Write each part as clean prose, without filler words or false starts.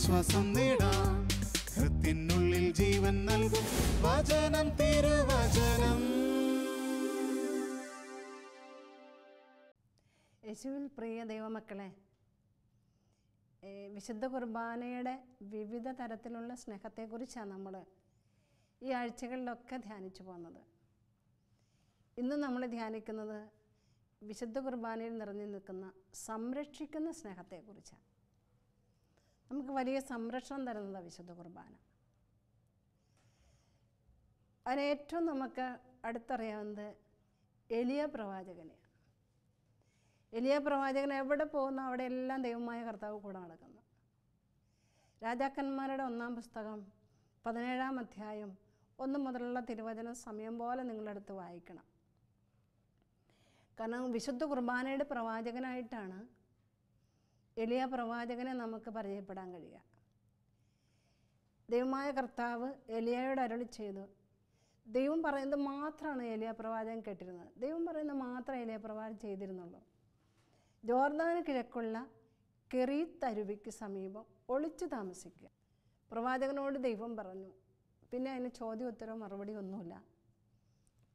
ആശ്വാസം നേടാം. ഹൃത്തിനുള്ളിൽ ജീവൻ നൽകും വചനം, തിരുവചനം. യേശുവിൽ പ്രിയ ദൈവമക്കളെ, വിശുദ്ധ കുർബാനയുടെ വിവിധ തരത്തിലുള്ള സ്നേഹത്തെക്കുറിച്ചാണ് നമ്മൾ ഈ ആഴ്ചകളിലൊക്കെ ധ്യാനിച്ചു പോകുന്നത്. ഇന്ന് നമ്മൾ ധ്യാനിക്കുന്നത് വിശുദ്ധ കുർബാനയിൽ നിറഞ്ഞു നിൽക്കുന്ന സംരക്ഷിക്കുന്ന സ്നേഹത്തെക്കുറിച്ചാണ്. നമുക്ക് വലിയ സംരക്ഷണം തരുന്നതാണ് വിശുദ്ധ കുർബാന. അതിനേറ്റവും നമുക്ക് അടുത്തറിയാവുന്നത് എലിയ പ്രവാചകനെയാണ്. എലിയ പ്രവാചകൻ എവിടെ പോകുന്നു അവിടെ എല്ലാം ദൈവമായ കർത്താവ് കൂടെ നടക്കുന്നു. രാജാക്കന്മാരുടെ 1-ാം പുസ്തകം 17-ാം അധ്യായം 1 മുതലുള്ള തിരുവചനം സമയം പോലെ നിങ്ങളെടുത്ത് വായിക്കണം. കാരണം വിശുദ്ധ കുർബാനയുടെ പ്രവാചകനായിട്ടാണ് എലിയ പ്രവാചകനെ നമുക്ക് പരിചയപ്പെടാൻ കഴിയുക. ദൈവമായ കർത്താവ് എലിയയോട് അരുളി ചെയ്തു. ദൈവം പറയുന്നത് മാത്രമാണ് എലിയ പ്രവാചകൻ കേട്ടിരുന്നത്. ദൈവം പറയുന്നത് മാത്രമേ എലിയ പ്രവാചകൻ ചെയ്തിരുന്നുള്ളൂ. ജോർദാന് കിഴക്കുള്ള കെറീത്ത് അരുവിക്ക് സമീപം ഒളിച്ചു താമസിക്കുക. പ്രവാചകനോട് ദൈവം പറഞ്ഞു. പിന്നെ അതിന് ചോദ്യം ഉത്തരവും മറുപടി ഒന്നുമില്ല.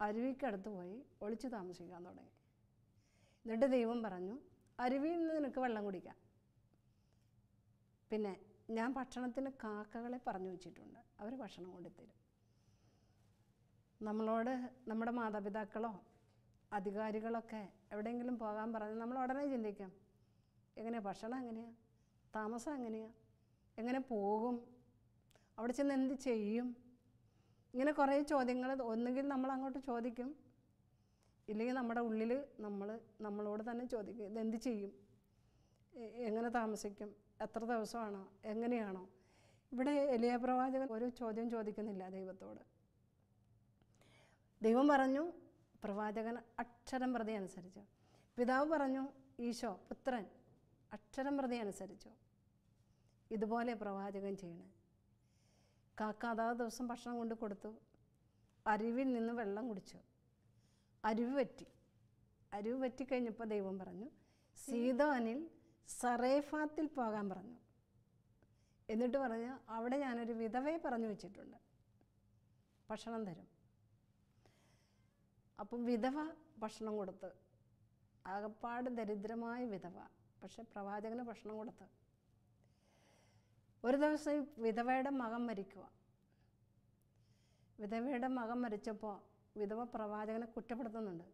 അരുവിക്കടുത്ത് പോയി ഒളിച്ചു താമസിക്കാൻ തുടങ്ങി. എന്നിട്ട് ദൈവം പറഞ്ഞു, അരുവിയിൽ നിന്ന് നിനക്ക് വെള്ളം കുടിക്കാം. പിന്നെ ഞാൻ ഭക്ഷണത്തിന് കാക്കകളെ പറഞ്ഞു വെച്ചിട്ടുണ്ട്, അവർ ഭക്ഷണം കൊണ്ടുതരും. നമ്മളോട് നമ്മുടെ മാതാപിതാക്കളോ അധികാരികളൊക്കെ എവിടെയെങ്കിലും പോകാൻ പറഞ്ഞ് നമ്മൾ ഉടനെ ചിന്തിക്കാം, എങ്ങനെയാണ് ഭക്ഷണം, എങ്ങനെയാണ് താമസം, എങ്ങനെ പോകും, അവിടെ ചെന്ന് എന്ത് ചെയ്യും, ഇങ്ങനെ കുറേ ചോദ്യങ്ങൾ ഒന്നുകിൽ നമ്മൾ അങ്ങോട്ട് ചോദിക്കും, ഇല്ലെങ്കിൽ നമ്മുടെ ഉള്ളിൽ നമ്മളോട് തന്നെ ചോദിക്കും, ഇതെന്ത് ചെയ്യും, എങ്ങനെ താമസിക്കും, എത്ര ദിവസമാണോ, എങ്ങനെയാണോ. ഇവിടെ എലിയ പ്രവാചകൻ ഒരു ചോദ്യം ചോദിക്കുന്നില്ല ദൈവത്തോട്. ദൈവം പറഞ്ഞു, പ്രവാചകൻ അക്ഷരം പ്രതി അനുസരിച്ചു. പിതാവ് പറഞ്ഞു, ഈശോ പുത്രൻ അക്ഷരം പ്രതി അനുസരിച്ചു. ഇതുപോലെ പ്രവാചകൻ ചെയ്യണേ. കാക്ക അതാത് ദിവസം ഭക്ഷണം കൊണ്ട് കൊടുത്തു. അരുവിൽ നിന്ന് വെള്ളം കുടിച്ചു. അരുവ് വറ്റിക്കഴിഞ്ഞപ്പോൾ ദൈവം പറഞ്ഞു, സീദോനിൽ സറേഫാത്തിൽ പോകാൻ പറഞ്ഞു. എന്നിട്ട് പറഞ്ഞു, അവിടെ ഞാനൊരു വിധവയെ പറഞ്ഞു വെച്ചിട്ടുണ്ട്, ഭക്ഷണം തരും. അപ്പം വിധവ ഭക്ഷണം കൊടുത്ത്, ആകപ്പാട് ദരിദ്രമായ വിധവ, പക്ഷെ പ്രവാചകന് ഭക്ഷണം കൊടുത്ത്. ഒരു ദിവസം വിധവയുടെ മകൻ മരിക്കുക. വിധവയുടെ മകൻ മരിച്ചപ്പോൾ വിധവ പ്രവാചകനെ കുറ്റപ്പെടുത്തുന്നുണ്ട്.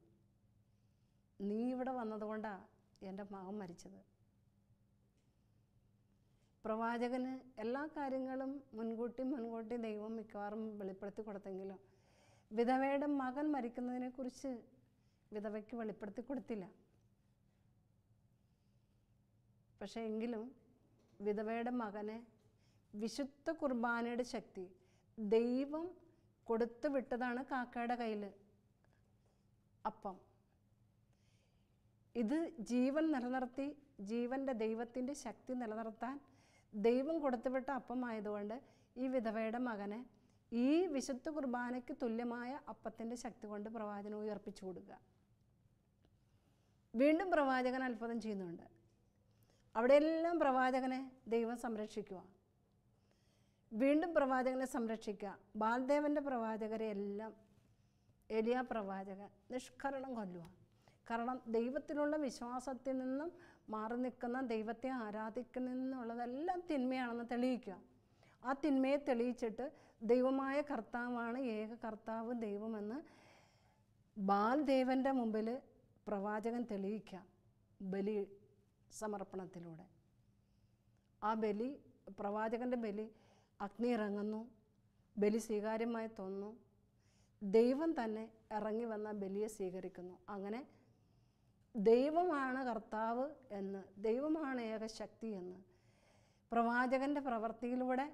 നീ ഇവിടെ വന്നതുകൊണ്ടാണ് എൻ്റെ മകൻ മരിച്ചത്. പ്രവാചകന് എല്ലാ കാര്യങ്ങളും മുൻകൂട്ടി ദൈവം മിക്കവാറും വെളിപ്പെടുത്തി കൊടുത്തെങ്കിലും വിധവയുടെ മകൻ മരിക്കുന്നതിനെക്കുറിച്ച് വിധവയ്ക്ക് വെളിപ്പെടുത്തി കൊടുത്തില്ല. പക്ഷേ എങ്കിലും വിധവയുടെ മകനെ വിശുദ്ധ കുർബാനയുടെ ശക്തി ദൈവം കൊടുത്തു വിട്ടതാണ് കാക്കയുടെ കയ്യിൽ അപ്പം. ഇത് ജീവൻ നിലനിർത്തി, ജീവൻ്റെ ദൈവത്തിൻ്റെ ശക്തി നിലനിർത്താൻ ദൈവം കൊടുത്തുവിട്ട അപ്പമായതുകൊണ്ട് ഈ വിധവയുടെ മകനെ ഈ വിശുദ്ധ കുർബാനയ്ക്ക് തുല്യമായ അപ്പത്തിൻ്റെ ശക്തി കൊണ്ട് പ്രവാചകൻ ഉയർപ്പിച്ചു കൊടുക്കുക. വീണ്ടും പ്രവാചകൻ അത്ഭുതം ചെയ്യുന്നുണ്ട്. അവിടെയെല്ലാം പ്രവാചകനെ ദൈവം സംരക്ഷിക്കുക. വീണ്ടും പ്രവാചകനെ സംരക്ഷിക്കുക. ബാൽദേവൻ്റെ പ്രവാചകരെ എല്ലാം എലിയ പ്രവാചകൻ നിഷ്കരണം കൊല്ലുക. കാരണം ദൈവത്തിലുള്ള വിശ്വാസത്തിൽ നിന്നും മാറി നിൽക്കുന്ന, ദൈവത്തെ ആരാധിക്കുന്നുള്ളതെല്ലാം തിന്മയാണെന്ന് തെളിയിക്കുക. ആ തിന്മയെ തെളിയിച്ചിട്ട് ദൈവമായ കർത്താവാണ് ഏക കർത്താവ് ദൈവമെന്ന് ബാൽദേവൻ്റെ മുമ്പിൽ പ്രവാചകൻ തെളിയിക്കുക ബലി സമർപ്പണത്തിലൂടെ. ആ ബലി, പ്രവാചകൻ്റെ ബലി, അഗ്നി ഇറങ്ങുന്നു, ബലി സ്വീകാര്യമായി തോന്നുന്നു. ദൈവം തന്നെ ഇറങ്ങി വന്ന ബലിയെ സ്വീകരിക്കുന്നു. അങ്ങനെ ദൈവമാണ് കർത്താവ് എന്ന്, ദൈവമാണ് ഏകശക്തി എന്ന് പ്രവാചകൻ്റെ പ്രവൃത്തിയിലൂടെ,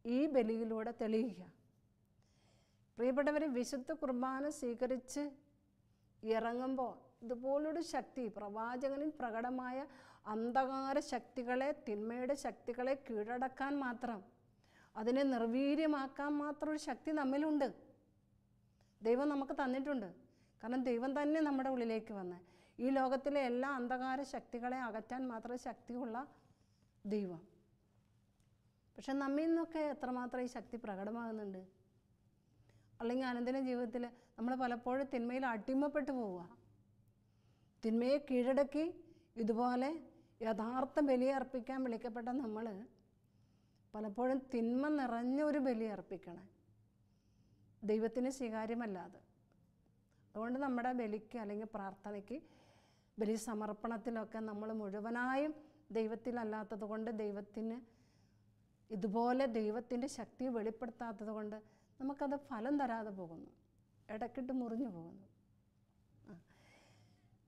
ഈ ബലിയിലൂടെ തെളിയിക്കുക. പ്രിയപ്പെട്ടവർ, വിശുദ്ധ കുർബാന സ്വീകരിച്ച് ഇറങ്ങുമ്പോൾ ഇതുപോലൊരു ശക്തി, പ്രവാചകനിൽ പ്രകടമായ അന്ധകാര ശക്തികളെ, തിന്മയുടെ ശക്തികളെ കീഴടക്കാൻ മാത്രം, അതിനെ നിർവീര്യമാക്കാൻ മാത്രം ഒരു ശക്തി നമ്മിലുണ്ട്. ദൈവം നമുക്ക് തന്നിട്ടുണ്ട്. കാരണം ദൈവം തന്നെ നമ്മുടെ ഉള്ളിലേക്ക് വന്ന് ഈ ലോകത്തിലെ എല്ലാ അന്ധകാര ശക്തികളെ അകറ്റാൻ മാത്രം ശക്തിയുള്ള ദൈവം. പക്ഷെ നമ്മിൽ നിന്നൊക്കെ എത്രമാത്രം ഈ ശക്തി പ്രകടമാകുന്നുണ്ട്? അല്ലെങ്കിൽ അനുദിന ജീവിതത്തിൽ നമ്മൾ പലപ്പോഴും തിന്മയിൽ അടിമപ്പെട്ടു പോവുക. തിന്മയെ കീഴടക്കി ഇതുപോലെ യഥാർത്ഥ ബലി അർപ്പിക്കാൻ വിളിക്കപ്പെട്ട നമ്മൾ പലപ്പോഴും തിന്മ നിറഞ്ഞൊരു ബലി അർപ്പിക്കണം, ദൈവത്തിന് സ്വീകാര്യമല്ലാതെ. അതുകൊണ്ട് നമ്മുടെ ബലിക്ക് അല്ലെങ്കിൽ പ്രാർത്ഥനയ്ക്ക്, ബലി സമർപ്പണത്തിലൊക്കെ നമ്മൾ മുഴുവനായും ദൈവത്തിലല്ലാത്തത് കൊണ്ട്, ദൈവത്തിന് ഇതുപോലെ ദൈവത്തിൻ്റെ ശക്തി വെളിപ്പെടുത്താത്തത് കൊണ്ട് നമുക്കത് ഫലം തരാതെ പോകുന്നു, ഇടയ്ക്കിട്ട് മുറിഞ്ഞു പോകുന്നു.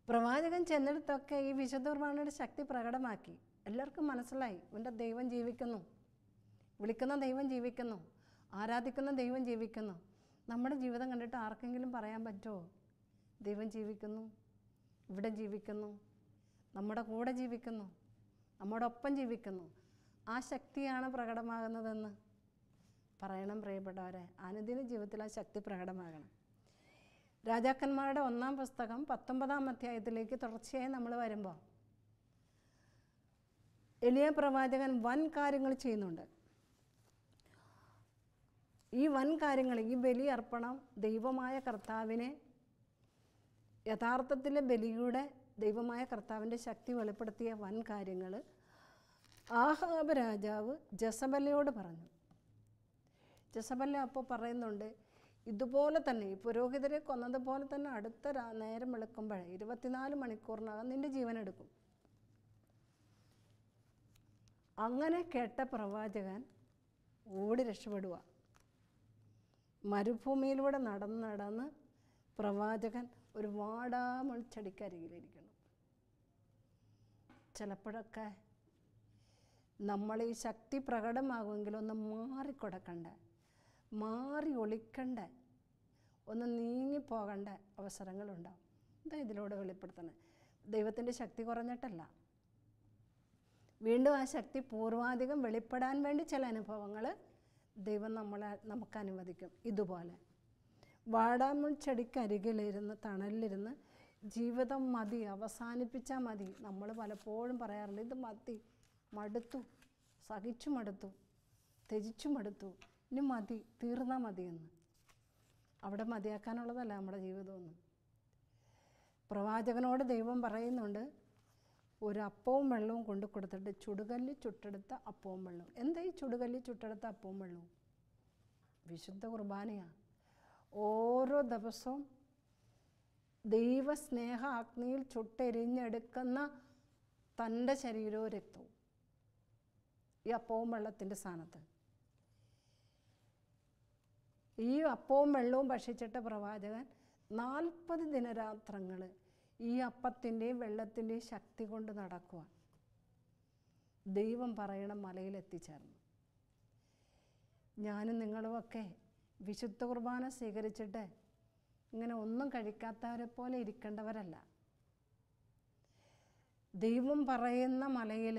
പ്രവാചകൻ ചെന്നിടത്തൊക്കെ ഈ വിശുദ്ധ കുർബാനയുടെ ശക്തി പ്രകടമാക്കി. എല്ലാവർക്കും മനസ്സിലായി, ഇവൻ്റെ ദൈവം ജീവിക്കുന്നു, വിളിക്കുന്ന ദൈവം ജീവിക്കുന്നു, ആരാധിക്കുന്ന ദൈവം ജീവിക്കുന്നു. നമ്മുടെ ജീവിതം കണ്ടിട്ട് ആർക്കെങ്കിലും പറയാൻ പറ്റുമോ ദൈവം ജീവിക്കുന്നു, ഇവിടെ ജീവിക്കുന്നു, നമ്മുടെ കൂടെ ജീവിക്കുന്നു, നമ്മുടെ ഒപ്പം ജീവിക്കുന്നു, ആ ശക്തിയാണ് പ്രകടമാകുന്നതെന്ന് പറയണം പ്രിയപ്പെട്ടവരെ. അനുദിന ജീവിതത്തിൽ ആ ശക്തി പ്രകടമാകണം. രാജാക്കന്മാരുടെ 1-ാം പുസ്തകം 19-ാം അധ്യായത്തിലേക്ക് തുടർച്ചയായി നമ്മൾ വരുമ്പോൾ എലിയ പ്രവാചകൻ വൻ കാര്യങ്ങൾ ചെയ്യുന്നുണ്ട്. ഈ വൻ കാര്യങ്ങൾ, ഈ ബലി അർപ്പണം ദൈവമായ കർത്താവിനെ, യഥാർത്ഥത്തിലെ ബലിയുടെ ദൈവമായ കർത്താവിൻ്റെ ശക്തി വെളിപ്പെടുത്തിയ വൻ കാര്യങ്ങൾ ആഹാബ് രാജാവ് ജസബലയോട് പറഞ്ഞു. ജസബല അപ്പോൾ പറയുന്നുണ്ട്, ഇതുപോലെ തന്നെ ഈ പുരോഹിതരെ കൊന്നതുപോലെ തന്നെ അടുത്ത നേരം വെളുക്കുമ്പോഴേ 24 മണിക്കൂറിനകം നിൻ്റെ ജീവൻ എടുക്കും. അങ്ങനെ കേട്ട പ്രവാചകൻ ഓടി രക്ഷപ്പെടുക. മരുഭൂമിയിലൂടെ നടന്ന് പ്രവാചകൻ ഒരു വാടാമണിച്ചെടിക്കരികിലിരിക്കണം. ചിലപ്പോഴൊക്കെ നമ്മൾ ഈ ശക്തി പ്രകടമാകുമെങ്കിലും ഒന്ന് മാറിക്കൊടുക്കണ്ട, മാറി ഒളിക്കണ്ട, ഒന്ന് നീങ്ങിപ്പോകേണ്ട അവസരങ്ങളുണ്ടാവും. എന്താ ഇതിലൂടെ വെളിപ്പെടുത്തണേ? ദൈവത്തിൻ്റെ ശക്തി കുറഞ്ഞിട്ടല്ല, വീണ്ടും ആ ശക്തി പൂർവാധികം വെളിപ്പെടാൻ വേണ്ടി ചില അനുഭവങ്ങൾ ദൈവം നമുക്ക് അനുവദിക്കും. ഇതുപോലെ വാടാമുൾ ചെടിക്കരികിലിരുന്ന് തണലിലിരുന്ന് ജീവിതം മതി, അവസാനിപ്പിച്ചാൽ മതി. നമ്മൾ പലപ്പോഴും പറയാറുണ്ട്, ഇത് മതി, മടുത്തു, സഹിച്ചു മടുത്തു, ത്യജിച്ചു മടുത്തു, ഇനി മതി, തീർന്നാൽ മതിയെന്ന്. അവിടെ മതിയാക്കാനുള്ളതല്ല നമ്മുടെ ജീവിതമൊന്നും. പ്രവാചകനോട് ദൈവം പറയുന്നുണ്ട്, ഒരു അപ്പവും വെള്ളവും കൊണ്ട് കൊടുത്തിട്ട് ചുടുകല്ല് ചുട്ടെടുത്ത അപ്പവും വെള്ളവും. എന്താ ഈ ചുടുകല്ല് ചുട്ടെടുത്ത അപ്പവും വെള്ളവും? വിശുദ്ധ കുർബാനയാണ്. ഓരോ ദിവസവും ദൈവസ്നേഹ അഗ്നിയിൽ ചുട്ടെരിഞ്ഞെടുക്കുന്ന തൻ്റെ ശരീരവും രക്തവും ഈ അപ്പവും വെള്ളത്തിൻ്റെ സ്ഥാനത്ത്. ഈ അപ്പവും വെള്ളവും ഭക്ഷിച്ചിട്ട പ്രവാചകൻ 40 ദിനരാത്രങ്ങൾ ഈ അപ്പത്തിൻ്റെയും വെള്ളത്തിൻ്റെയും ശക്തി കൊണ്ട് നടക്കുക. ദൈവം പറയണ മലയിലെത്തിച്ചേർന്നു. ഞാനും നിങ്ങളുമൊക്കെ വിശുദ്ധ കുർബാന സ്വീകരിച്ചിട്ട് ഇങ്ങനെ ഒന്നും കഴിക്കാത്തവരെ പോലെ ഇരിക്കേണ്ടവരല്ല. ദൈവം പറയുന്ന മലയിൽ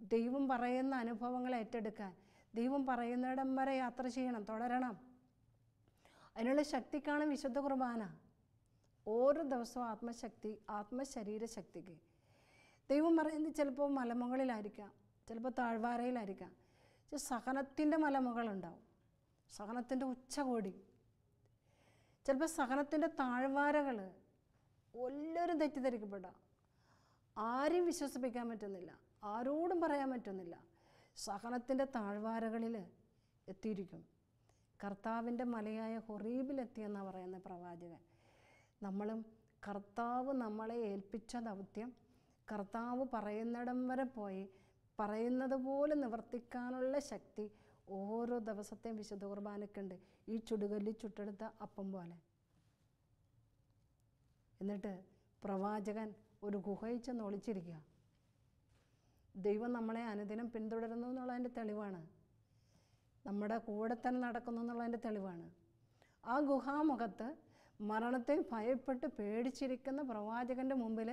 ദൈവം പറയുന്ന അനുഭവങ്ങൾ ഏറ്റെടുക്കാൻ, ദൈവം പറയുന്നിടം വരെ യാത്ര ചെയ്യണം, തുടരണം. അതിനുള്ള ശക്തിക്കാണ് വിശുദ്ധ കുർബാന. ഓരോ ദിവസവും ആത്മശരീര ശക്തിക്ക് ദൈവം പറയുന്നത് ചിലപ്പോൾ മലമുകളിലായിരിക്കാം, ചിലപ്പോൾ താഴ്വാരയിലായിരിക്കാം, സഹനത്തിൻ്റെ മലമുകളുണ്ടാവും, സഹനത്തിൻ്റെ ഉച്ചകോടി, ചിലപ്പോൾ സഹനത്തിൻ്റെ താഴ്വാരകൾ. എല്ലാവരും തെറ്റിദ്ധരിക്കപ്പെടാം, ആരെയും വിശ്വസിപ്പിക്കാൻ പറ്റുന്നില്ല, ആരോടും പറയാൻ പറ്റുന്നില്ല. സഹനത്തിൻ്റെ താഴ്വാരകളിൽ എത്തിയിരിക്കും. കർത്താവിൻ്റെ മലയായ ഹൊറീബിലെത്തിയെന്നാണ് പറയുന്ന പ്രവാചകൻ. നമ്മളും കർത്താവ് നമ്മളെ ഏൽപ്പിച്ച ദൗത്യം, കർത്താവ് പറയുന്നിടം വരെ പോയി പറയുന്നത് പോലെ നിവർത്തിക്കാനുള്ള ശക്തി ഓരോ ദിവസത്തെയും വിശുദ്ധ കുർബാനയ്ക്കുണ്ട്. ഈ ചുടുകല്ലി ചുട്ടെടുത്ത അപ്പം പോലെ. എന്നിട്ട് പ്രവാചകൻ ഒരു ഗുഹയിൽ ചെന്ന് ഒളിച്ചിരിക്കുക. ദൈവം നമ്മളെ അനുദിനം പിന്തുടരുന്നു എന്നുള്ളതിൻ്റെ തെളിവാണ്, നമ്മുടെ കൂടെ തന്നെ നടക്കുന്നു എന്നുള്ളതിൻ്റെ തെളിവാണ്. ആ ഗുഹാമുഖത്ത് മരണത്തെ ഭയപ്പെട്ട് പേടിച്ചിരിക്കുന്ന പ്രവാചകൻ്റെ മുമ്പിൽ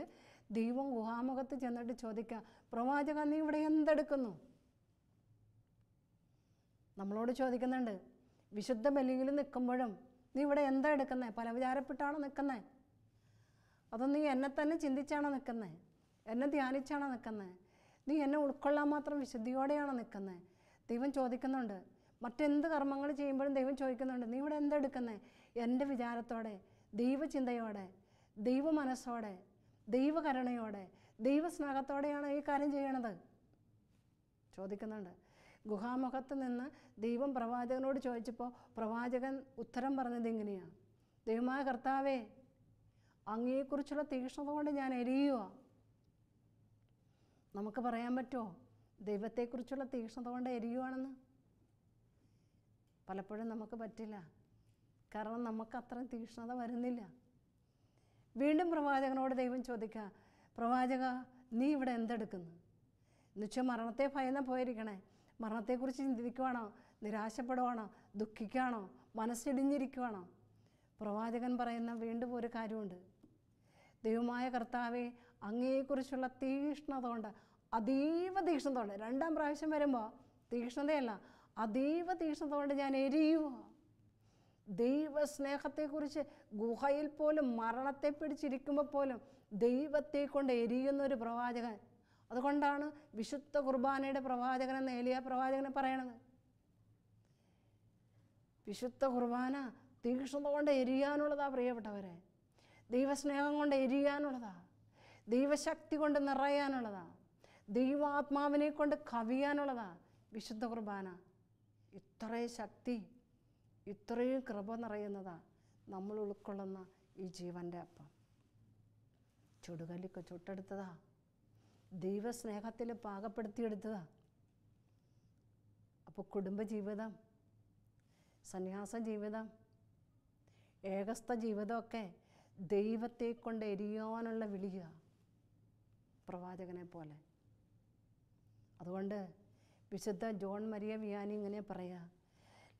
ദൈവം ഗുഹാമുഖത്ത് ചെന്നിട്ട് ചോദിക്കുക, പ്രവാചക നീ ഇവിടെ എന്തെടുക്കുന്നു? നമ്മളോട് ചോദിക്കുന്നുണ്ട്, വിശുദ്ധ ബലിയിൽ നിൽക്കുമ്പോഴും നീ ഇവിടെ എന്താ എടുക്കുന്നത്? പല വിചാരപ്പെട്ടാണോ നിൽക്കുന്നത്? അതോ നീ എന്നെ തന്നെ ചിന്തിച്ചാണോ നിൽക്കുന്നത്? എന്നെ ധ്യാനിച്ചാണോ നിൽക്കുന്നത്? നീ എന്നെ ഉൾക്കൊള്ളാൻ മാത്രം വിശുദ്ധിയോടെയാണോ നിൽക്കുന്നത്? ദൈവം ചോദിക്കുന്നുണ്ട്. മറ്റെന്ത് കർമ്മങ്ങൾ ചെയ്യുമ്പോഴും ദൈവം ചോദിക്കുന്നുണ്ട്, നീ ഇവിടെ എന്തെടുക്കുന്നത്? എൻ്റെ വിചാരത്തോടെ, ദൈവചിന്തയോടെ, ദൈവ മനസ്സോടെ, ദൈവകരുണയോടെ, ദൈവസ്നേഹത്തോടെയാണ് ഈ കാര്യം ചെയ്യണത്. ചോദിക്കുന്നുണ്ട്. ഗുഹാമുഖത്ത് നിന്ന് ദൈവം പ്രവാചകനോട് ചോദിച്ചപ്പോൾ പ്രവാചകൻ ഉത്തരം പറഞ്ഞത് ഇങ്ങനെയാണ്: ദൈവമായ കർത്താവേ, അങ്ങയെക്കുറിച്ചുള്ള തീക്ഷ്ണത കൊണ്ട് ഞാൻ എരിയുക. നമുക്ക് പറയാൻ പറ്റുമോ ദൈവത്തെക്കുറിച്ചുള്ള തീക്ഷ്ണത കൊണ്ട് എരിയുവാണെന്ന്? പലപ്പോഴും നമുക്ക് പറ്റില്ല. കാരണം നമുക്ക് അത്രയും തീക്ഷ്ണത വരുന്നില്ല. വീണ്ടും പ്രവാചകനോട് ദൈവം ചോദിക്കുക, പ്രവാചക, നീ ഇവിടെ എന്തെടുക്കുന്നു? എന്നുവെച്ചാൽ മരണത്തെ ഭയന്ന് പോയിരിക്കണേ. മരണത്തെക്കുറിച്ച് ചിന്തിക്കുവാണോ? നിരാശപ്പെടുവാണോ? ദുഃഖിക്കുകയാണോ? മനസ്സിടിഞ്ഞിരിക്കുവാണോ? പ്രവാചകൻ പറയുന്ന വീണ്ടും ഒരു കാര്യമുണ്ട്. ദൈവമായ കർത്താവെ, അങ്ങയെക്കുറിച്ചുള്ള തീക്ഷ്ണത കൊണ്ട്, അതീവ തീക്ഷ്ണത കൊണ്ട്, രണ്ടാം പ്രാവശ്യം വരുമ്പോൾ തീക്ഷ്ണതയല്ല, അതീവ തീക്ഷ്ണത കൊണ്ട് ഞാൻ എരിയുക. ദൈവസ്നേഹത്തെക്കുറിച്ച് ഗുഹയിൽ പോലും മരണത്തെ പിടിച്ചിരിക്കുമ്പോൾ പോലും ദൈവത്തെ കൊണ്ട് എരിയുന്നൊരു പ്രവാചകൻ. അതുകൊണ്ടാണ് വിശുദ്ധ കുർബാനയുടെ പ്രവാചകൻ എന്ന് ഏലിയ പ്രവാചകനെ പറയണത്. വിശുദ്ധ കുർബാന തീക്ഷ്ണത കൊണ്ട് എരിയാനുള്ളതാ പ്രിയപ്പെട്ടവരെ. ദൈവസ്നേഹം കൊണ്ട് എരിയാനുള്ളതാ, ദൈവശക്തി കൊണ്ട് നിറയാനുള്ളതാ, ദൈവാത്മാവിനെ കൊണ്ട് കവിയാനുള്ളതാ വിശുദ്ധ കുർബാന. ഇത്രയും ശക്തി, ഇത്രയും കൃപ നിറയുന്നതാ നമ്മൾ ഉൾക്കൊള്ളുന്ന ഈ ജീവൻ്റെ അപ്പം. ചുടുകല്ലിക്ക് ചുട്ടെടുത്തതാ, ദൈവസ്നേഹത്തിൽ പാകപ്പെടുത്തിയെടുത്തതാ. അപ്പോൾ കുടുംബജീവിതം, സന്യാസ ജീവിതം, ഏകസ്ഥ ജീവിതമൊക്കെ ദൈവത്തെ കൊണ്ട് എരിയാനുള്ള വിളിയ പ്രവാചകനെ പോലെ. അതുകൊണ്ട് വിശുദ്ധ ജോൺ മരിയ വിയാനി ഇങ്ങനെ പറയാ,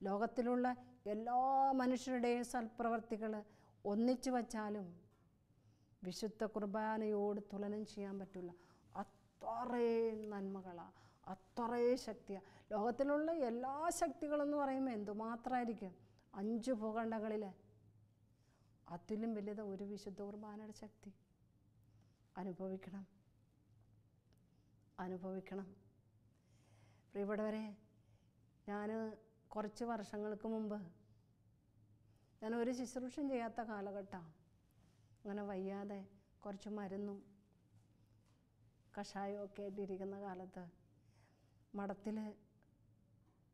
ലോകത്തിലുള്ള എല്ലാ മനുഷ്യരുടെയും സൽപ്രവർത്തികൾ ഒന്നിച്ചു വച്ചാലും വിശുദ്ധ കുർബാനയോട് തുലനം ചെയ്യാൻ പറ്റില്ല. അത്രയും നന്മകളാണ്, അത്രയും ശക്തിയാണ്. ലോകത്തിലുള്ള എല്ലാ ശക്തികളെന്ന് പറയുമ്പോൾ എന്തുമാത്രമായിരിക്കും? 5 ഭൂഖണ്ഡങ്ങളിൽ അതിലും വലുത് ഒരു വിശുദ്ധ കുർബാനയുടെ ശക്തി. അനുഭവിക്കണം, അനുഭവിക്കണം. പ്രിയപ്പെട്ടവരെ, ഞാൻ കുറച്ച് വർഷങ്ങൾക്ക് മുമ്പ് ഞാൻ ഒരു ശുശ്രൂഷയും ചെയ്യാത്ത കാലഘട്ടമാണ്. അങ്ങനെ വയ്യാതെ കുറച്ച് മരുന്നും കഷായമൊക്കെ ആയിട്ടിരിക്കുന്ന കാലത്ത് മഠത്തിൽ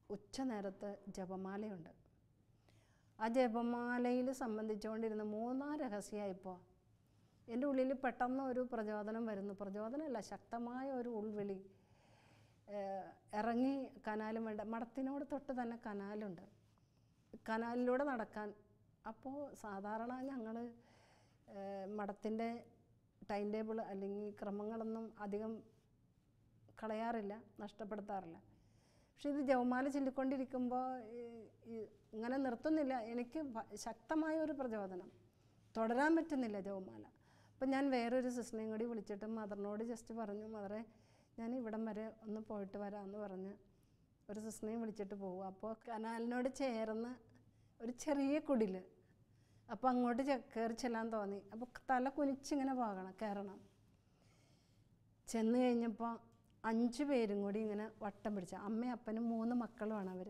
ഉച്ച നേരത്ത് ജപമാലയുണ്ട്. ആ ജപമാലയിൽ സംബന്ധിച്ചുകൊണ്ടിരുന്ന 3-4 രഹസ്യമായിപ്പോൾ എൻ്റെ ഉള്ളിൽ പെട്ടെന്ന് ഒരു പ്രചോദനം വരുന്നു. പ്രചോദനമല്ല, ശക്തമായ ഒരു ഉൾവിളി. ഇറങ്ങി കനാലും വേണ്ട, മഠത്തിനോട് തൊട്ട് തന്നെ കനാലുണ്ട്, കനാലിലൂടെ നടക്കാൻ. അപ്പോൾ സാധാരണ ഞങ്ങൾ മഠത്തിൻ്റെ ടൈം ടേബിൾ അല്ലെങ്കിൽ ക്രമങ്ങളൊന്നും അധികം കളയാറില്ല, നഷ്ടപ്പെടുത്താറില്ല. പക്ഷെ ഇത് ജപമാല ചൊല്ലിക്കൊണ്ടിരിക്കുമ്പോൾ ഇങ്ങനെ നിർത്തുന്നില്ല. എനിക്ക് ശക്തമായ ഒരു പ്രചോദനം, തുടരാൻ പറ്റുന്നില്ല ജപമാല. അപ്പം ഞാൻ വേറൊരു സിസ്റ്ററിനെയും കൂടി വിളിച്ചിട്ട് മദറിനോട് ജസ്റ്റ് പറഞ്ഞു, മദറെ ഞാൻ ഇവിടം വരെ ഒന്ന് പോയിട്ട് വരാമെന്ന് പറഞ്ഞ് ഒരു സിസ്റ്ററിനെയും വിളിച്ചിട്ട് പോകും. അപ്പോൾ കനാലിനോട് ചേർന്ന് ഒരു ചെറിയ കുടിൽ, അപ്പോൾ അങ്ങോട്ട് കയറി ചെല്ലാൻ തോന്നി. അപ്പോൾ തല കുനിച്ചിങ്ങനെ കയറണം. ചെന്ന് കഴിഞ്ഞപ്പോൾ 5 പേരും കൂടി ഇങ്ങനെ വട്ടം പിടിച്ച, അമ്മയും അപ്പനും 3 മക്കളുമാണ് അവർ,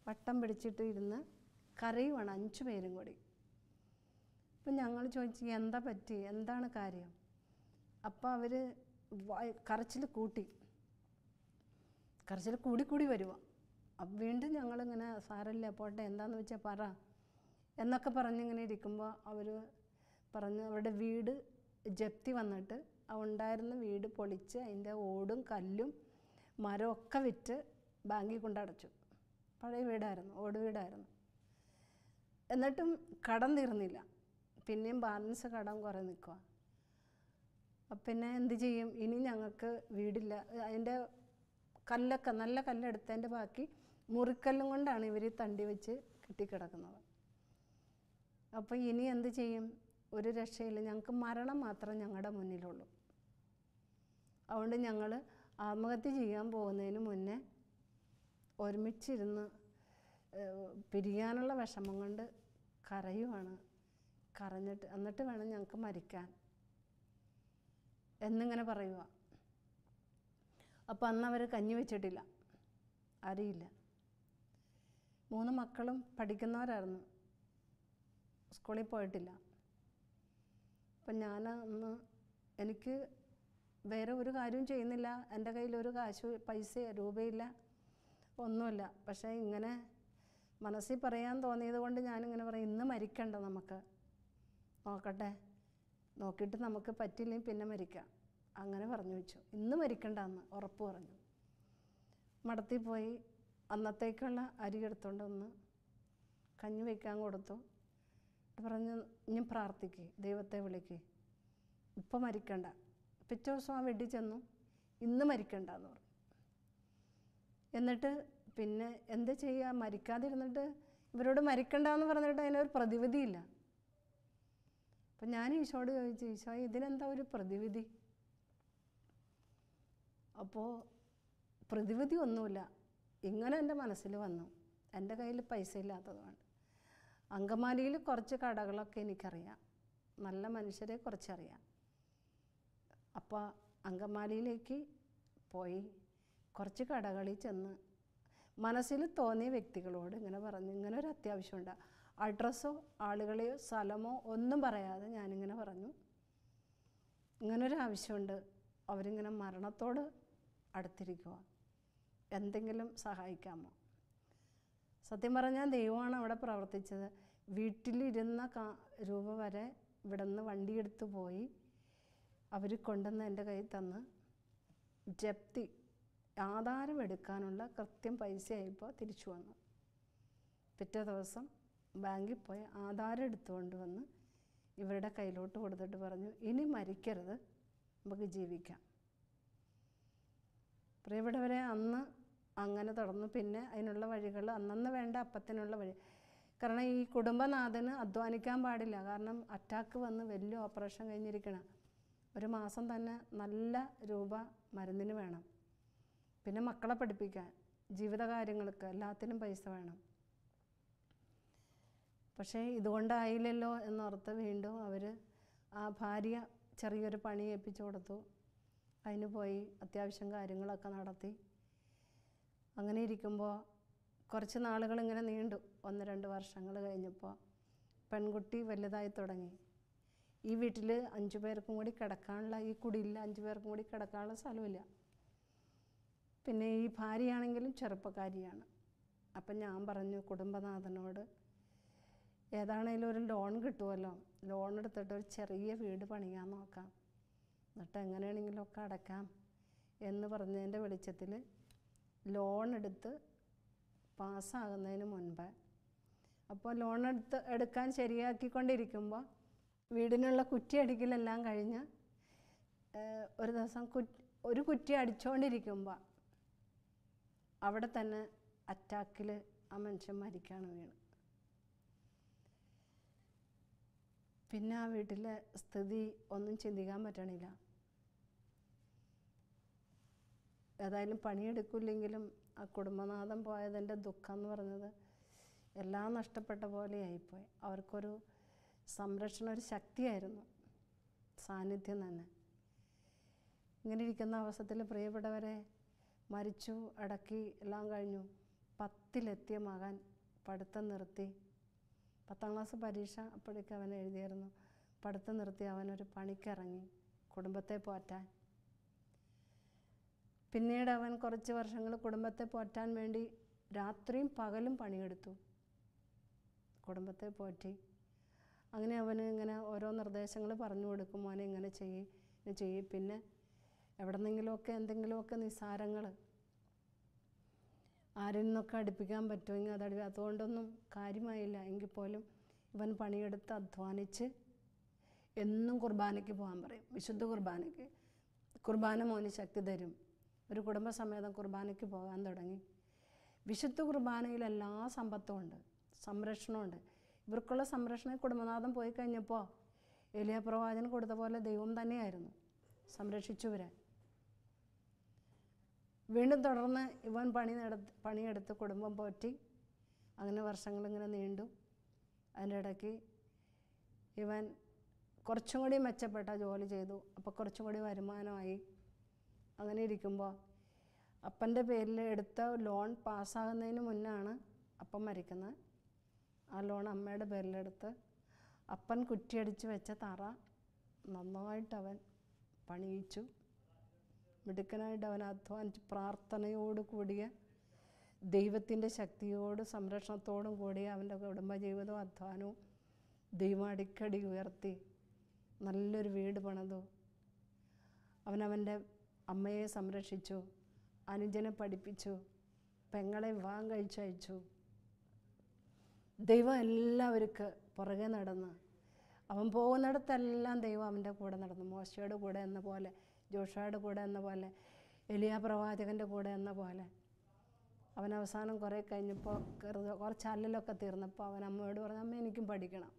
വട്ടം പിടിച്ചിട്ട് ഇരുന്ന് കരയുവാണ് 5 പേരും കൂടി. അപ്പം ഞങ്ങൾ ചോദിച്ചു, എന്താ പറ്റി, എന്താണ് കാര്യം? അപ്പോൾ അവർ കരച്ചിൽ കൂടി വരുക. അപ്പം വീണ്ടും ഞങ്ങളിങ്ങനെ സാരമില്ല പോട്ടെ, എന്താണെന്ന് വെച്ചാൽ പറ എന്നൊക്കെ പറഞ്ഞിങ്ങനെ ഇരിക്കുമ്പോൾ അവർ പറഞ്ഞു, അവരുടെ വീട് ജപ്തി വന്നിട്ട് ഉണ്ടായിരുന്ന വീട് പൊളിച്ച് അതിൻ്റെ ഓടും കല്ലും മരമൊക്കെ വിറ്റ് ബാങ്കിൽ കൊണ്ടടച്ചു. പഴയ വീടായിരുന്നു, ഓട് വീടായിരുന്നു. എന്നിട്ടും കടം തീർന്നില്ല, പിന്നെയും ബാലൻസ് കടം കുറേ നിൽക്കുക. പിന്നെ എന്ത് ചെയ്യും? ഇനി ഞങ്ങൾക്ക് വീടില്ല. അതിൻ്റെ കല്ലൊക്കെ നല്ല കല്ലെടുത്തതിൻ്റെ ബാക്കി മുറിക്കല്ലും കൊണ്ടാണ് ഇവർ തണ്ടി വെച്ച് കെട്ടിക്കിടക്കുന്നത്. അപ്പോൾ ഇനി എന്ത് ചെയ്യും? ഒരു രക്ഷയില്ല, ഞങ്ങൾക്ക് മരണം മാത്രം ഞങ്ങളുടെ മുന്നിലുള്ളൂ. അതുകൊണ്ട് ഞങ്ങൾ ആത്മഹത്യ ചെയ്യാൻ പോകുന്നതിന് മുന്നേ ഒരുമിച്ചിരുന്ന് പിരിയാനുള്ള വിഷമം കൊണ്ട് കരയുവാണ്. കരഞ്ഞിട്ട് എന്നിട്ട് വേണം ഞങ്ങൾക്ക് മരിക്കാൻ എന്നിങ്ങനെ പറയുക. അപ്പോൾ അന്ന് അവർ കഞ്ഞി വെച്ചിട്ടില്ല. അറിയില്ല. 3 മക്കളും പഠിക്കുന്നവരായിരുന്നു, സ്കൂളിൽ പോയിട്ടില്ല. അപ്പം ഞാൻ അന്ന് എനിക്ക് വേറെ ഒരു കാര്യവും ചെയ്യുന്നില്ല, എൻ്റെ കയ്യിൽ ഒരു പൈസ രൂപയില്ല, ഒന്നുമില്ല. പക്ഷേ ഇങ്ങനെ മനസ്സിൽ പറയാൻ തോന്നിയത് കൊണ്ട് ഞാനിങ്ങനെ പറയും, ഇന്ന് മരിക്കണ്ട, നമുക്ക് നോക്കട്ടെ, നോക്കിയിട്ട് നമുക്ക് പറ്റില്ലെങ്കിൽ പിന്നെ മരിക്കാം, അങ്ങനെ പറഞ്ഞു വെച്ചു. ഇന്ന് മരിക്കണ്ട എന്ന് ഉറപ്പ് പറഞ്ഞു. മടത്തിൽ പോയി അന്നത്തേക്കുള്ള അരി എടുത്തുകൊണ്ട് വന്ന് കഞ്ഞി വയ്ക്കാൻ കൊടുത്തു. പറഞ്ഞു, ഇനി പ്രാർത്ഥിക്കുക, ദൈവത്തെ വിളിക്കുക, ഇപ്പം മരിക്കണ്ട. പിറ്റേ ദിവസം ആ വീട്ടിൽ ചെന്നു, ഇന്ന് മരിക്കണ്ട എന്ന് പറഞ്ഞു. എന്നിട്ട് പിന്നെ എന്ത് ചെയ്യുക, മരിക്കാതിരുന്നിട്ട് ഇവരോട് മരിക്കണ്ടെന്ന് പറഞ്ഞിട്ട് അതിനൊരു പ്രതിവിധിയില്ല. അപ്പം ഞാൻ ഈശോയോട് ചോദിച്ചു, ഈശോ ഇതിനെന്താ ഒരു പ്രതിവിധി? അപ്പോൾ പ്രതിവിധി ഒന്നുമില്ല, ഇങ്ങനെ എൻ്റെ മനസ്സിൽ വന്നു. എൻ്റെ കയ്യിൽ പൈസ ഇല്ലാത്തതുകൊണ്ട് അങ്കമാലിയിൽ കുറച്ച് കടകളൊക്കെ എനിക്കറിയാം, നല്ല മനുഷ്യരെ കുറച്ചറിയാം. അപ്പോൾ അങ്കമാലിയിലേക്ക് പോയി കുറച്ച് കടകളിൽ ചെന്ന് മനസ്സിൽ തോന്നിയ വ്യക്തികളോട് ഇങ്ങനെ പറഞ്ഞു, ഇങ്ങനെ ഒരു അത്യാവശ്യമുണ്ട്. അഡ്രസ്സോ ആളുകളെയോ സ്ഥലമോ ഒന്നും പറയാതെ ഞാനിങ്ങനെ പറഞ്ഞു, ഇങ്ങനൊരു ആവശ്യമുണ്ട്, അവരിങ്ങനെ മരണത്തോട് അടുത്തിരിക്കുക, എന്തെങ്കിലും സഹായിക്കാമോ? സത്യം പറഞ്ഞാൽ ദൈവമാണ് അവിടെ പ്രവർത്തിച്ചത്. വീട്ടിലിരുന്ന രൂപ വരെ ഇവിടെ നിന്ന് വണ്ടിയെടുത്ത് പോയി അവർ കൊണ്ടുവന്ന് എൻ്റെ കയ്യിൽ തന്ന് ജപ്തി ആധാരം എടുക്കാനുള്ള കൃത്യം പൈസയായപ്പോൾ തിരിച്ചു വന്നു. പിറ്റേ ദിവസം ബാങ്കിൽ പോയി ആധാരം എടുത്തുകൊണ്ട് വന്ന് ഇവരുടെ കയ്യിലോട്ട് കൊടുത്തിട്ട് പറഞ്ഞു, ഇനി മരിക്കരുത്, നമുക്ക് ജീവിക്കാം. പ്രിയപ്പെട്ടവരെ, അന്ന് അങ്ങനെ തുടർന്നു. പിന്നെ അതിനുള്ള വഴികൾ അന്നന്ന് വേണ്ട അപ്പത്തിനുള്ള വഴി. കാരണം ഈ കുടുംബനാഥന് അധ്വാനിക്കാൻ പാടില്ല, കാരണം അറ്റാക്ക് വന്ന് വലിയ ഓപ്പറേഷൻ കഴിഞ്ഞിരിക്കണം. 1 മാസം തന്നെ നല്ല രൂപ മരുന്നിന് വേണം, പിന്നെ മക്കളെ പഠിപ്പിക്കാൻ, ജീവിതകാര്യങ്ങൾക്ക് എല്ലാത്തിനും പൈസ വേണം. പക്ഷേ ഇതുകൊണ്ടായില്ലല്ലോ എന്നോർത്ത് വീണ്ടും അവർ ആ ഭാര്യ ചെറിയൊരു പണി ഏൽപ്പിച്ചു കൊടുത്തു. അതിന് പോയി അത്യാവശ്യം കാര്യങ്ങളൊക്കെ നടത്തി. അങ്ങനെ ഇരിക്കുമ്പോൾ കുറച്ച് നാളുകൾ ഇങ്ങനെ നീണ്ടു. 1-2 വർഷങ്ങൾ കഴിഞ്ഞപ്പോൾ പെൺകുട്ടി വലുതായി തുടങ്ങി. ഈ വീട്ടിൽ 5 പേർക്കും കൂടി കിടക്കാനുള്ള, ഈ കുടിയിൽ 5 പേർക്കും കൂടി കിടക്കാനുള്ള സ്ഥലമില്ല. പിന്നെ ഈ ഭാര്യയാണെങ്കിലും ചെറുപ്പക്കാരിയാണ്. അപ്പം ഞാൻ പറഞ്ഞു കുടുംബനാഥനോട്, ഏതാണേലും ഒരു ലോൺ കിട്ടുമല്ലോ, ലോൺ എടുത്തിട്ട് ഒരു ചെറിയ വീട് പണിയാൻ നോക്കാം, എന്നിട്ട് എങ്ങനെയാണെങ്കിലുമൊക്കെ അടയ്ക്കാം എന്ന് പറഞ്ഞതിൻ്റെ വെളിച്ചത്തിൽ ലോൺ എടുത്ത് പാസ്സാകുന്നതിന് മുൻപ്, അപ്പോൾ ലോൺ എടുക്കാൻ ശരിയാക്കിക്കൊണ്ടിരിക്കുമ്പോൾ വീടിനുള്ള കുറ്റി അടിക്കലെല്ലാം കഴിഞ്ഞ് ഒരു ദിവസം ഒരു കുറ്റി അടിച്ചുകൊണ്ടിരിക്കുമ്പോൾ അവിടെ തന്നെ അറ്റാക്കിൽ ആ മനുഷ്യൻ മരിക്കാണ് വീണ്. പിന്നെ ആ വീട്ടിലെ സ്ഥിതി ഒന്നും ചിന്തിക്കാൻ പറ്റണില്ല. ഏതായാലും പണിയെടുക്കില്ലെങ്കിലും ആ കുടുംബനാഥൻ പോയതിൻ്റെ ദുഃഖം എന്ന് പറഞ്ഞത് എല്ലാം നഷ്ടപ്പെട്ട പോലെയായിപ്പോയി. അവർക്കൊരു സംരക്ഷണ, ഒരു ശക്തിയായിരുന്നു, സാന്നിധ്യം തന്നെ. ഇങ്ങനെ ഇരിക്കുന്ന അവസരത്തിൽ പ്രിയപ്പെട്ടവരെ, മരിച്ചു, അടക്കി, എല്ലാം കഴിഞ്ഞു. 10-ലെത്തിയ മകൻ പഠിത്തം നിർത്തി. 10ാം ക്ലാസ് പരീക്ഷ അപ്പോഴേക്ക് അവൻ എഴുതിയായിരുന്നു. പഠിത്തം നിർത്തി അവനൊരു പണിക്കിറങ്ങി കുടുംബത്തെ പോറ്റാൻ. പിന്നീട് അവൻ കുറച്ച് വർഷങ്ങൾ കുടുംബത്തെ പോറ്റാൻ വേണ്ടി രാത്രിയും പകലും പണിയെടുത്തു, കുടുംബത്തെ പോറ്റി. അങ്ങനെ അവന് ഇങ്ങനെ ഓരോ നിർദ്ദേശങ്ങൾ പറഞ്ഞു കൊടുക്കും, മോനെ ഇങ്ങനെ ചെയ്യ്. പിന്നെ എവിടെ നിന്നെങ്കിലുമൊക്കെ എന്തെങ്കിലുമൊക്കെ നിസ്സാരങ്ങൾ ആരിൽ നിന്നൊക്കെ അടുപ്പിക്കാൻ പറ്റുമെങ്കിൽ അതുകൊണ്ടൊന്നും കാര്യമായില്ല എങ്കിൽ പോലും ഇവൻ പണിയെടുത്ത് അധ്വാനിച്ച് എന്നും കുർബാനയ്ക്ക് പോകാൻ പറയും. വിശുദ്ധ കുർബാനയ്ക്ക്. കുർബാന മോന് ശക്തി തരും. ഒരു കുടുംബസമേതം കുർബാനയ്ക്ക് പോകാൻ തുടങ്ങി. വിശുദ്ധ കുർബാനയിൽ എല്ലാ സമ്പത്തും ഉണ്ട്, സംരക്ഷണമുണ്ട്. ഇവർക്കുള്ള സംരക്ഷണം കുടുംബനാഥൻ പോയി കഴിഞ്ഞപ്പോൾ ഏലിയാ പ്രവാചകൻ കൊടുത്ത പോലെ ദൈവം തന്നെയായിരുന്നു സംരക്ഷിച്ചവരെ. വീണ്ടും തുടർന്ന് ഇവൻ പണിയെടുത്ത് കുടുംബം പോറ്റി. അങ്ങനെ വർഷങ്ങളിങ്ങനെ നീണ്ടു. അതിൻ്റെ ഇടയ്ക്ക് ഇവൻ കുറച്ചും കൂടി മെച്ചപ്പെട്ട ജോലി ചെയ്തു. അപ്പോൾ കുറച്ചും കൂടി വരുമാനമായി. അങ്ങനെ ഇരിക്കുമ്പോൾ അപ്പൻ്റെ പേരിൽ എടുത്ത ലോൺ പാസ്സാകുന്നതിന് മുന്നാണ് അപ്പൻ മരിക്കുന്നത്. ആ ലോൺ അമ്മയുടെ പേരിലെടുത്ത് അപ്പൻ കുറ്റിയടിച്ച് വെച്ച തറ നന്നായിട്ട് അവൻ പണിയിച്ചു. മിടുക്കനായിട്ട് അവൻ അധ്വാനിച്ച് പ്രാർത്ഥനയോട് കൂടിയ ദൈവത്തിൻ്റെ ശക്തിയോട് സംരക്ഷണത്തോടും കൂടിയ അവൻ്റെ കുടുംബജീവിതവും അധ്വാനവും ദൈവം അടിക്കടി ഉയർത്തി നല്ലൊരു വീട് പണിതു. അവനവൻ്റെ അമ്മയെ സംരക്ഷിച്ചു, അനുജനെ പഠിപ്പിച്ചു, പെങ്ങളെ വിവാഹം കഴിച്ചയച്ചു. ദൈവം എല്ലാവർക്കും പുറകെ നടന്ന് അവൻ പോകുന്നിടത്തെല്ലാം ദൈവം അവൻ്റെ കൂടെ നടന്നു. മോശയുടെ കൂടെ എന്ന പോലെ, ജോഷുവയുടെ കൂടെ എന്ന പോലെ, എലിയാ പ്രവാചകൻ്റെ കൂടെ എന്ന പോലെ. അവൻ അവസാനം കുറേ കഴിഞ്ഞപ്പോൾ കുറച്ച് അല്ലലൊക്കെ തീർന്നപ്പോൾ അവൻ അമ്മയോട് പറഞ്ഞു, അമ്മ എനിക്കും പഠിക്കണം.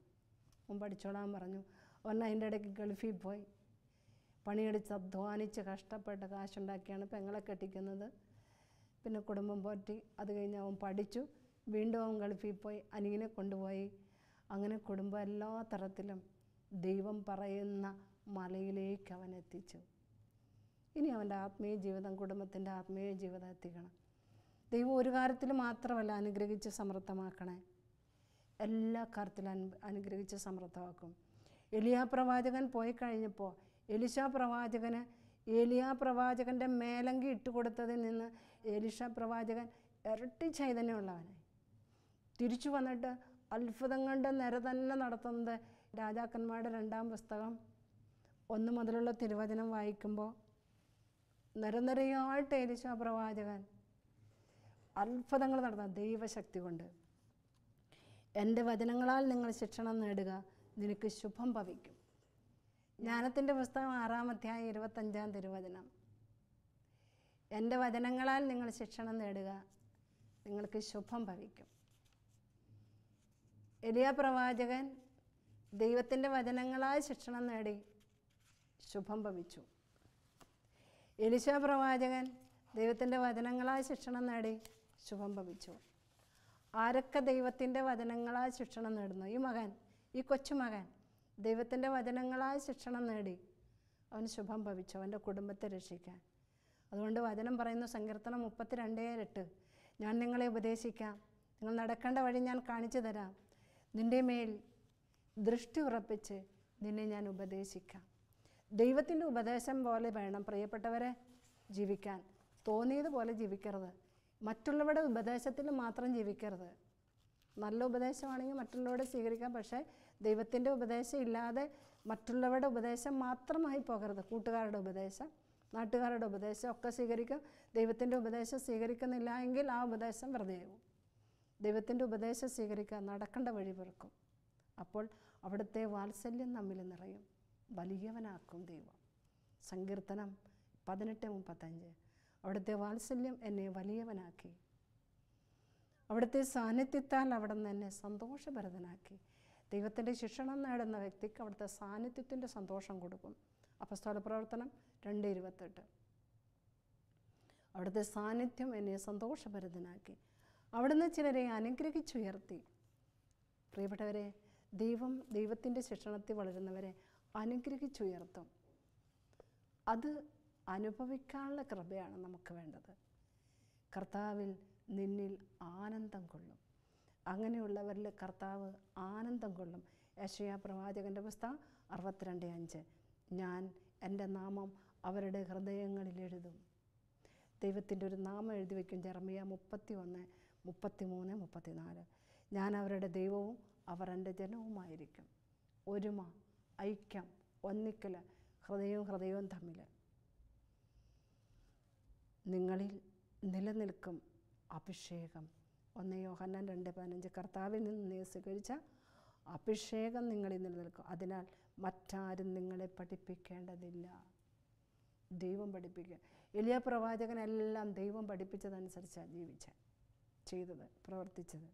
അവൻ പഠിച്ചോളാൻ പറഞ്ഞു. അവൻ അതിൻ്റെ ഇടയ്ക്ക് ഗൾഫിൽ പോയി പണിയെടുത്ത് അധ്വാനിച്ച് കഷ്ടപ്പെട്ട് കാശുണ്ടാക്കിയാണ് പെങ്ങളെ കെട്ടിക്കുന്നത്. പിന്നെ കുടുംബം പോറ്റി. അത് കഴിഞ്ഞ് അവൻ പഠിച്ചു. വീണ്ടും അവൻ ഗൾഫിൽ പോയി അനിയനെ കൊണ്ടുപോയി. അങ്ങനെ കുടുംബം എല്ലാ തരത്തിലും ദൈവം പറയുന്ന മലയിലേക്ക് അവൻ എത്തിച്ചു. ഇനി അവൻ്റെ ആത്മീയ ജീവിതം, കുടുംബത്തിൻ്റെ ആത്മീയ ജീവിതം എത്തിക്കണം. ദൈവം ഒരു കാര്യത്തിൽ മാത്രമല്ല അനുഗ്രഹിച്ച് സമൃദ്ധമാക്കണേ, എല്ലാ കാര്യത്തിലും അനുഗ്രഹിച്ച് സമൃദ്ധമാക്കും. എലിയാ പ്രവാചകൻ പോയി കഴിഞ്ഞപ്പോൾ എലിശാ പ്രവാചകന് ഏലിയാ പ്രവാചകൻ്റെ മേലങ്കി ഇട്ട് കൊടുത്തതിൽ നിന്ന് എലിശാ പ്രവാചകൻ ഇരട്ടി ചൈതന്യമുള്ളവനായി തിരിച്ചു വന്നിട്ട് അത്ഭുതങ്ങളുടെ നിര തന്നെ നടത്തുന്നത്. രാജാക്കന്മാരുടെ 2-ാം പുസ്തകം 1 മുതലുള്ള തിരുവചനം വായിക്കുമ്പോൾ നിരനിരയായിട്ട് എലിശാ പ്രവാചകൻ അത്ഭുതങ്ങൾ നടത്താം ദൈവശക്തി കൊണ്ട്. എൻ്റെ വചനങ്ങളാൽ നിങ്ങൾ ശിക്ഷണം നേടുക, നിനക്ക് ശുഭം ഭവിക്കും. ജ്ഞാനത്തിൻ്റെ പുസ്തകം 6-ാം അധ്യായം 25-ാം തിരുവചനം. എൻ്റെ വചനങ്ങളാൽ നിങ്ങൾ ശിക്ഷണം നേടുക, നിങ്ങൾക്ക് ശുഭം ഭവിക്കും. എലിയാ പ്രവാചകൻ ദൈവത്തിൻ്റെ വചനങ്ങളാൽ ശിക്ഷണം നേടി ശുഭം ഭവിച്ചു. എലിശാ പ്രവാചകൻ ദൈവത്തിൻ്റെ വചനങ്ങളാൽ ശിക്ഷണം നേടി ശുഭം ഭവിച്ചു. ആരൊക്കെ ദൈവത്തിൻ്റെ വചനങ്ങളാൽ ശിക്ഷണം നേടുന്നു? ഈ മകൻ, ഈ കൊച്ചുമകൻ ദൈവത്തിൻ്റെ വചനങ്ങളാൽ ശിക്ഷണം നേടി അവന് ശുഭം ഭവിച്ചു, അവൻ്റെ കുടുംബത്തെ രക്ഷിക്കാൻ. അതുകൊണ്ട് വചനം പറയുന്നു, സങ്കീർത്തനം 32:8, ഞാൻ നിങ്ങളെ ഉപദേശിക്കാം, നിങ്ങൾ നടക്കേണ്ട വഴി ഞാൻ കാണിച്ചു തരാം, നിൻ്റെ മേൽ ദൃഷ്ടി ഉറപ്പിച്ച് നിന്നെ ഞാൻ ഉപദേശിക്കാം. ദൈവത്തിൻ്റെ ഉപദേശം പോലെ വേണം പ്രിയപ്പെട്ടവരെ ജീവിക്കാൻ. തോന്നിയതുപോലെ ജീവിക്കരുത്. മറ്റുള്ളവരുടെ ഉപദേശത്തിൽ മാത്രം ജീവിക്കരുത്. നല്ല ഉപദേശമാണെങ്കിൽ മറ്റുള്ളവരുടെ സ്വീകരിക്കാം, പക്ഷേ ദൈവത്തിൻ്റെ ഉപദേശം ഇല്ലാതെ മറ്റുള്ളവരുടെ ഉപദേശം മാത്രമായി പോകരുത്. കൂട്ടുകാരുടെ ഉപദേശം, നാട്ടുകാരുടെ ഉപദേശം ഒക്കെ സ്വീകരിക്കും. ദൈവത്തിൻ്റെ ഉപദേശം സ്വീകരിക്കുന്നില്ല എങ്കിൽ ആ ഉപദേശം വെറുതെയാവും. ദൈവത്തിൻ്റെ ഉപദേശം സ്വീകരിക്കുക, നടക്കേണ്ട വഴി വെറുക്കും. അപ്പോൾ അവിടുത്തെ വാത്സല്യം നമ്മിൽ നിറയും, വലിയവനാക്കും ദൈവം. സങ്കീർത്തനം 18:35, അവിടുത്തെ വാത്സല്യം എന്നെ വലിയവനാക്കി, അവിടുത്തെ സാന്നിധ്യത്താൽ അവിടെ നിന്ന് എന്നെ സന്തോഷഭരിതനാക്കി. ദൈവത്തിൻ്റെ ശിക്ഷണം നേടുന്ന വ്യക്തിക്ക് അവിടുത്തെ സാന്നിധ്യത്തിൻ്റെ സന്തോഷം കൊടുക്കും. അപ്പോസ്തല പ്രവർത്തനം 2:28, അവിടുത്തെ സാന്നിധ്യം എന്നെ സന്തോഷഭരിതനാക്കി. അവിടുന്ന് ചിലരെ അനുഗ്രഹിച്ചുയർത്തി. പ്രിയപ്പെട്ടവരെ, ദൈവത്തിൻ്റെ ശിക്ഷണത്തിൽ വളരുന്നവരെ അനുഗ്രഹിച്ചുയർത്തും. അത് അനുഭവിക്കാനുള്ള കൃപയാണ് നമുക്ക് വേണ്ടത്. കർത്താവിൽ നിന്നിൽ ആനന്ദം കൊള്ളും. അങ്ങനെയുള്ളവരിൽ കർത്താവ് ആനന്ദം കൊള്ളും. യെശയ്യാ പ്രവാചകൻ്റെ പുസ്തകം 62:5, ഞാൻ എൻ്റെ നാമം അവരുടെ ഹൃദയങ്ങളിൽ എഴുതും. ദൈവത്തിൻ്റെ ഒരു നാമം എഴുതി വയ്ക്കും. ജെറമ്യാ 31, 33, 34, ഞാൻ അവരുടെ ദൈവവും അവർ എൻ്റെ ജനവുമായിരിക്കും. ഒരുമ, ഐക്യം, ഒന്നിക്കൽ, ഹൃദയവും തമ്മിൽ നിങ്ങളിൽ നിലനിൽക്കും അഭിഷേകം. 1 യോഹന്നാൻ 2:15, കർത്താവിൽ നിന്ന് നീ സ്വീകരിച്ച അഭിഷേകം നിങ്ങളിൽ നിലനിൽക്കും. അതിനാൽ മറ്റാരും നിങ്ങളെ പഠിപ്പിക്കേണ്ടതില്ല, ദൈവം പഠിപ്പിക്കുക. എലിയാ പ്രവാചകനെല്ലാം ദൈവം പഠിപ്പിച്ചതനുസരിച്ചാണ് ചെയ്തത്, പ്രവർത്തിച്ചത്.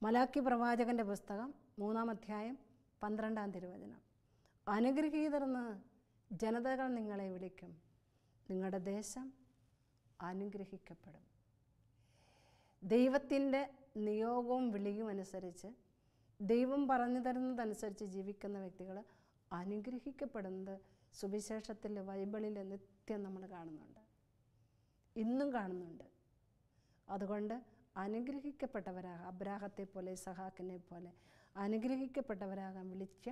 മലാക്കി പ്രവാചകൻ്റെ പുസ്തകം 3-ാം അധ്യായം 12-ാം തിരുവചനം, അനുഗ്രഹീതർന്ന് ജനതകൾ നിങ്ങളെ വിളിക്കും, നിങ്ങളുടെ ദേശം അനുഗ്രഹിക്കപ്പെടും. ദൈവത്തിൻ്റെ നിയോഗവും വിളിയും അനുസരിച്ച്, ദൈവം പറഞ്ഞു തരുന്നതനുസരിച്ച് ജീവിക്കുന്ന വ്യക്തികൾ അനുഗ്രഹിക്കപ്പെടുന്നത് സുവിശേഷത്തിൽ, ബൈബിളിൽ നിത്യം നമ്മൾ കാണുന്നുണ്ട്. ഇന്നും കാണുന്നുണ്ട്. അതുകൊണ്ട് അനുഗ്രഹിക്കപ്പെട്ടവരാകാം. അബ്രാഹത്തെ പോലെ ഇസഹാക്കിനെ പോലെ അനുഗ്രഹിക്കപ്പെട്ടവരാകാൻ വിളിച്ച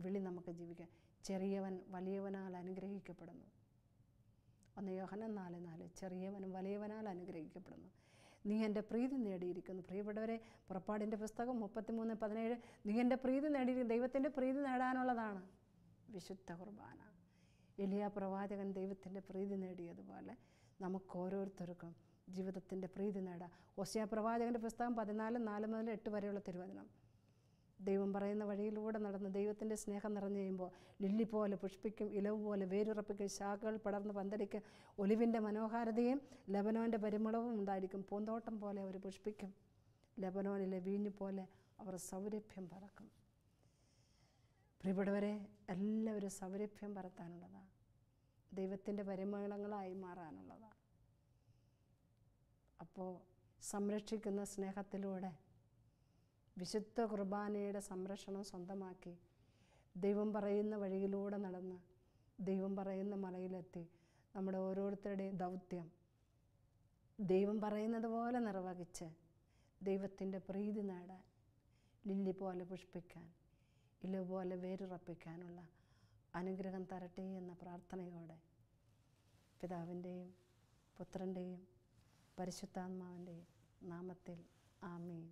വിളി നമുക്ക് ജീവിക്കാം. ചെറിയവൻ വലിയവനാൽ അനുഗ്രഹിക്കപ്പെടുന്നു. 1 യോഹന്നാൻ 4:4 ചെറിയവനും വലിയവനാൽ അനുഗ്രഹിക്കപ്പെടുന്നു. നീ എൻ്റെ പ്രീതി നേടിയിരിക്കുന്നു. പ്രിയപ്പെട്ടവരെ, പുറപ്പാടിൻ്റെ പുസ്തകം 33:17 നീ എൻ്റെ പ്രീതി നേടിയിരിക്കുന്നു. ദൈവത്തിൻ്റെ പ്രീതി നേടാനുള്ളതാണ് വിശുദ്ധ കുർബാന. എലിയാ പ്രവാചകൻ ദൈവത്തിൻ്റെ പ്രീതി നേടിയതുപോലെ നമുക്ക് ഓരോരുത്തർക്കും ജീവിതത്തിൻ്റെ പ്രീതി നേടാം. ഹോശേയ പ്രവാചകൻ്റെ പുസ്തകം 14:4 മുതൽ 8 വരെയുള്ള തിരുവചനം. ദൈവം പറയുന്ന വഴിയിലൂടെ നടന്ന് ദൈവത്തിൻ്റെ സ്നേഹം നിറഞ്ഞു കഴിയുമ്പോൾ ലില്ലി പോലെ പുഷ്പിക്കും, ഇലവ് പോലെ വേരുറപ്പിക്കും, ശാഖകൾ പടർന്ന് പന്തലിക്കും, ഒലിവിൻ്റെ മനോഹാരിതയും ലെബനോൻ്റെ പരിമളവും ഉണ്ടായിരിക്കും. പൂന്തോട്ടം പോലെ അവർ പുഷ്പിക്കും, ലെബനോനിലെ വീഞ്ഞു പോലെ അവർ സൗരഭ്യം പറക്കും. പ്രിയപ്പെട്ടവരെ, എല്ലാവരും സൗരഭ്യം പറത്താനുള്ളതാണ്. ദൈവത്തിൻ്റെ പരിമളങ്ങളായി മാറാനുള്ളതാണ്. അപ്പോൾ സംരക്ഷിക്കുന്ന സ്നേഹത്തിലൂടെ വിശുദ്ധ കുർബാനയുടെ സംരക്ഷണം സ്വന്തമാക്കി ദൈവം പറയുന്ന വഴിയിലൂടെ നടന്ന് ദൈവം പറയുന്ന മലയിലെത്തി നമ്മുടെ ഓരോരുത്തരുടെയും ദൗത്യം ദൈവം പറയുന്നത് പോലെ നിർവഹിച്ച് ദൈവത്തിൻ്റെ പ്രീതി നേടാൻ, ലില്ലി പോലെ പുഷ്പിക്കാൻ, ഇല പോലെ വേരുറപ്പിക്കാനുള്ള അനുഗ്രഹം തരട്ടെ എന്ന പ്രാർത്ഥനയോടെ പിതാവിൻ്റെയും പുത്രൻ്റെയും പരിശുദ്ധാത്മാവിൻ്റെയും നാമത്തിൽ ആമേൻ.